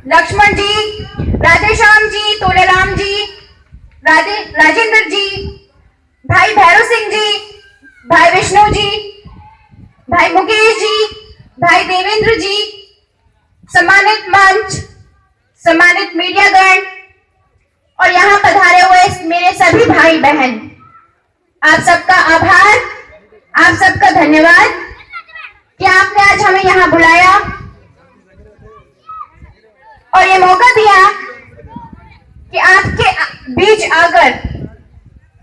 लक्ष्मण जी, राधेश्याम जी, तोलेराम जी, राजेंद्र जी, भाई भैरव सिंह जी, भाई विष्णु जी, भाई मुकेश जी, भाई देवेंद्र जी, सम्मानित मंच, सम्मानित मीडियागण और यहाँ पधारे हुए मेरे सभी भाई बहन, आप सबका आभार, आप सबका धन्यवाद कि आपने आज हमें यहाँ बुलाया और ये मौका दिया कि आपके बीच आकर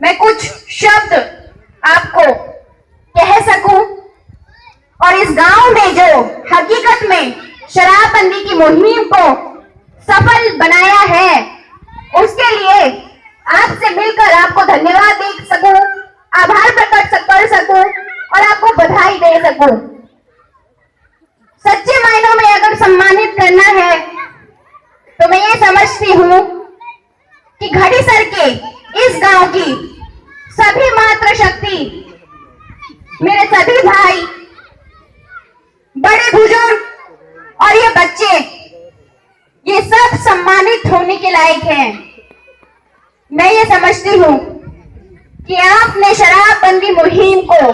मैं कुछ शब्द आपको कह सकूं और इस गांव में जो हकीकत में शराबबंदी की मुहिम को सफल बनाया है उसके लिए आपसे मिलकर आपको धन्यवाद दे सकूं, आभार प्रकट कर सकूं और आपको बधाई दे सकूं। सच्चे मायनों में अगर सम्मानित करना है तो मैं ये समझती हूं कि घड़ीसर के इस गांव की सभी मातृशक्ति, मेरे सभी भाई, बड़े बुजुर्ग और ये बच्चे, ये सब सम्मानित होने के लायक हैं। मैं ये समझती हूं कि आपने शराबबंदी मुहिम को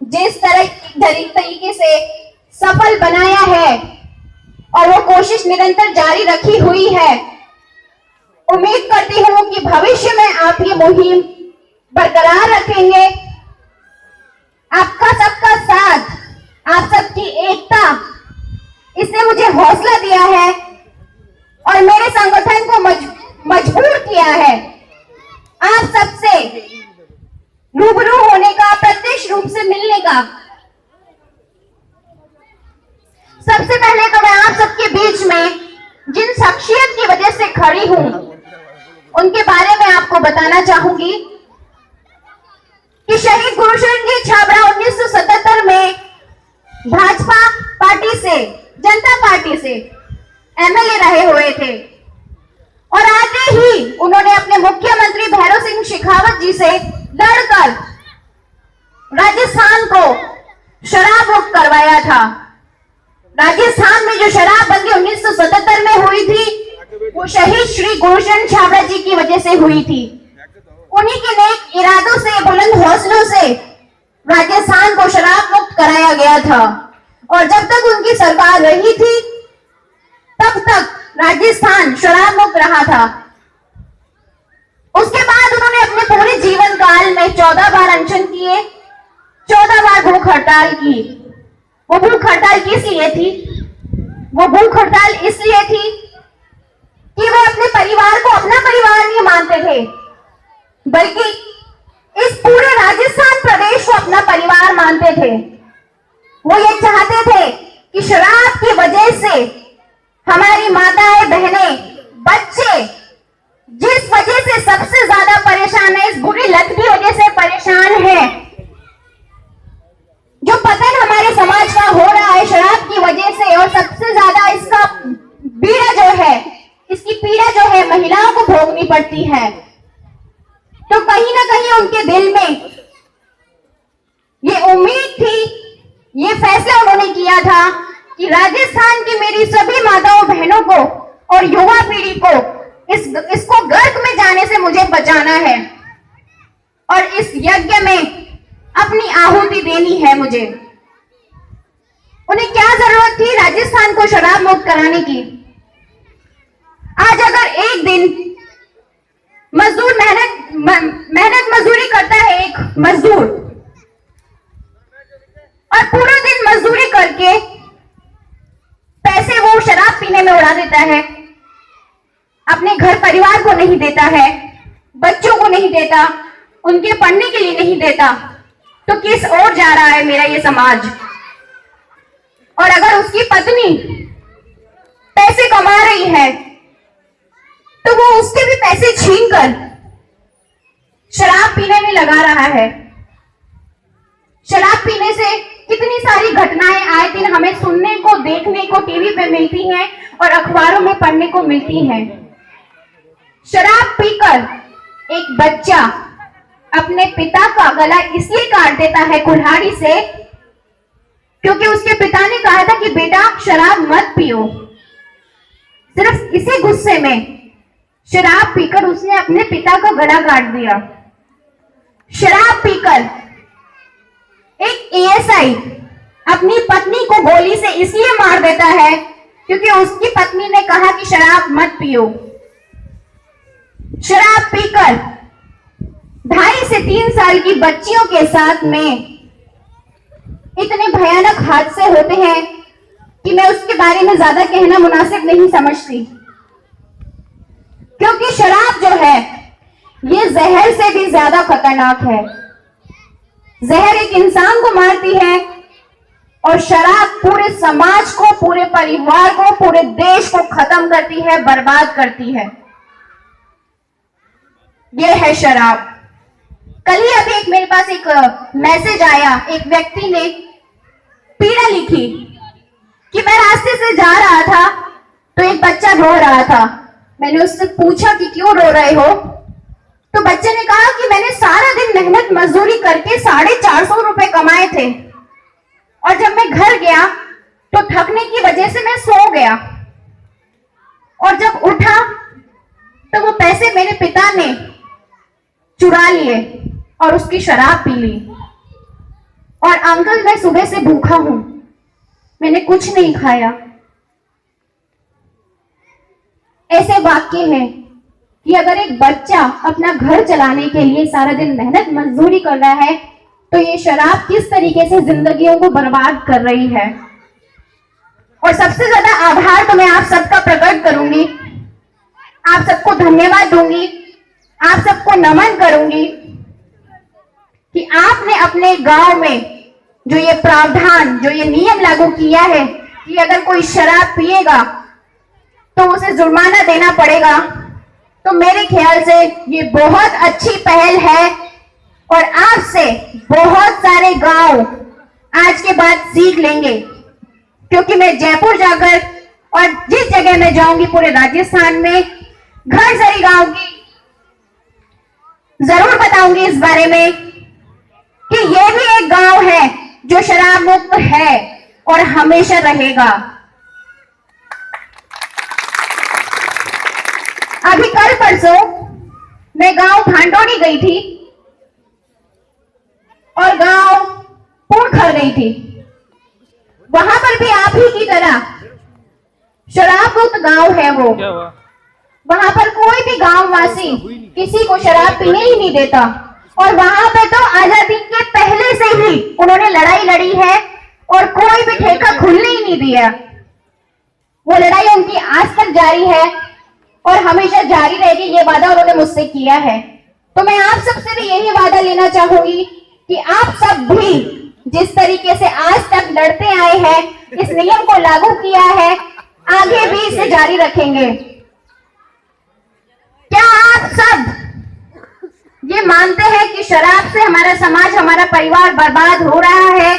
जिस तरीके से सफल बनाया है और वो कोशिश निरंतर जारी रखी हुई है, उम्मीद करती हूं कि भविष्य में आप ये मुहिम बरकरार रखेंगे। आपका सबका साथ, आप सबकी एकता, इसने मुझे हौसला दिया है और मेरे संगठन को मजबूर किया है आप सबसे रूबरू होने का, प्रत्यक्ष रूप से मिलने का। सबसे पहले तो मैं आप सबके बीच में जिन शख्सियत की वजह से खड़ी हूं उनके बारे में आपको बताना चाहूंगी कि शहीद गुरुशरण जी छाबड़ा 1977 में भाजपा पार्टी से, जनता पार्टी से एमएलए रहे हुए थे और आते ही उन्होंने अपने मुख्यमंत्री भैरव सिंह शेखावत जी से लड़कर राजस्थान को शराब मुक्त करवाया था। राजस्थान में जो शराबबंदी 1977 में हुई थी वो शहीद श्री गुरुशरण छाबड़ा जी की वजह से हुई थी। उन्हीं के नेक इरादों से, बुलंद हौसलों से राजस्थान को शराब मुक्त कराया गया था और जब तक उनकी सरकार रही थी तब तक राजस्थान शराब मुक्त रहा था। उसके बाद उन्होंने अपने पूरे जीवन काल में 14 बार अनशन किए, 14 बार भूख हड़ताल की। वो भूख हड़ताल किस लिए थी? वो भूख हड़ताल इसलिए थी कि वो अपने परिवार को अपना परिवार नहीं मानते थे, बल्कि इस पूरे राजस्थान प्रदेश को अपना परिवार मानते थे। वो ये चाहते थे कि शराब की वजह से हमारी माताएं, बहनें, बच्चे जिस वजह से सबसे ज्यादा परेशान है, इस बुरी लत की वजह से परेशान है, जो पतन हमारे समाज का हो रहा है शराब की वजह से, और सबसे ज्यादा इसका पीड़ा जो है, इसकी पीड़ा जो है महिलाओं को भोगनी पड़ती है। तो कहीं ना कहीं उनके दिल में ये उम्मीद थी, ये फैसला उन्होंने किया था कि राजस्थान की मेरी सभी माताओं बहनों को और युवा पीढ़ी को इसको गर्क में जाने से मुझे बचाना है और इस यज्ञ में अपनी आहुति देनी है मुझे। उन्हें क्या जरूरत थी राजस्थान को शराब मुक्त कराने की? आज अगर एक दिन मजदूर मेहनत मजदूरी करता है, एक मजदूर, और पूरा दिन मजदूरी करके पैसे वो शराब पीने में उड़ा देता है, अपने घर परिवार को नहीं देता है, बच्चों को नहीं देता, उनके पढ़ने के लिए नहीं देता, तो किस ओर जा रहा है मेरा ये समाज? और अगर उसकी पत्नी पैसे कमा रही है तो वो उसके भी पैसे छीनकर शराब पीने में लगा रहा है। शराब पीने से कितनी सारी घटनाएं आए दिन हमें सुनने को, देखने को टीवी पे मिलती हैं और अखबारों में पढ़ने को मिलती हैं। शराब पीकर एक बच्चा अपने पिता का गला इसलिए काट देता है कुल्हाड़ी से क्योंकि उसके पिता ने कहा था कि बेटा शराब मत पियो। सिर्फ इसी गुस्से में शराब पीकर उसने अपने पिता का गला काट दिया। शराब पीकर एक एएसआई अपनी पत्नी को गोली से इसलिए मार देता है क्योंकि उसकी पत्नी ने कहा कि शराब मत पियो। शराब पीकर 2.5 से 3 साल की बच्चियों के साथ में इतने भयानक हादसे होते हैं कि मैं उसके बारे में ज्यादा कहना मुनासिब नहीं समझती, क्योंकि शराब जो है ये जहर से भी ज्यादा खतरनाक है। जहर एक इंसान को मारती है और शराब पूरे समाज को, पूरे परिवार को, पूरे देश को खत्म करती है, बर्बाद करती है। ये है शराब। कल ही अभी एक मेरे पास एक मैसेज आया, एक व्यक्ति ने पीड़ा लिखी कि मैं रास्ते से जा रहा था तो एक बच्चा रो रहा था। मैंने उससे पूछा कि क्यों रो रहे हो, तो बच्चे ने कहा कि मैंने सारा दिन मेहनत मजदूरी करके 450 रुपए कमाए थे और जब मैं घर गया तो थकने की वजह से मैं सो गया और जब उठा तो वो पैसे मेरे पिता ने चुरा लिए और उसकी शराब पी ली। और अंकल मैं सुबह से भूखा हूं, मैंने कुछ नहीं खाया। ऐसे वाक्य हैं कि अगर एक बच्चा अपना घर चलाने के लिए सारा दिन मेहनत मजदूरी कर रहा है तो ये शराब किस तरीके से जिंदगियों को बर्बाद कर रही है। और सबसे ज्यादा आभार तो मैं आप सबका प्रकट करूंगी, आप सबको धन्यवाद दूंगी, आप सबको नमन करूंगी कि आपने अपने गांव में जो ये प्रावधान, जो ये नियम लागू किया है कि अगर कोई शराब पिएगा तो उसे जुर्माना देना पड़ेगा, तो मेरे ख्याल से ये बहुत अच्छी पहल है। और आपसे बहुत सारे गांव आज के बाद सीख लेंगे, क्योंकि मैं जयपुर जाकर और जिस जगह मैं जाऊंगी पूरे राजस्थान में घरसरी गांव की जरूर बताऊंगी इस बारे में कि यह भी एक गांव है जो शराब मुक्त है और हमेशा रहेगा। अभी कल परसों मैं गांव भांडोड़ी गई थी और गांव पूर्णखर गई थी। वहां पर भी आप ही की तरह शराब मुक्त गांव है वो। वहां पर कोई भी गांव वासी किसी को शराब पीने ही नहीं देता और वहां पे तो आजादी के पहले से ही उन्होंने लड़ाई लड़ी है और कोई भी ठेका खुलने ही नहीं दिया। वो लड़ाई उनकी आज तक जारी है और हमेशा जारी रहेगी, ये वादा उन्होंने मुझसे किया है। तो मैं आप सबसे भी यही वादा लेना चाहूंगी कि आप सब भी जिस तरीके से आज तक लड़ते आए हैं, इस नियम को लागू किया है, आगे भी इसे जारी रखेंगे। क्या आप सब ये मानते हैं कि शराब से हमारा समाज, हमारा परिवार बर्बाद हो रहा है?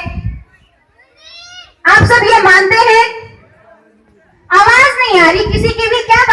आप सब ये मानते हैं? आवाज नहीं आ रही किसी की भी, क्या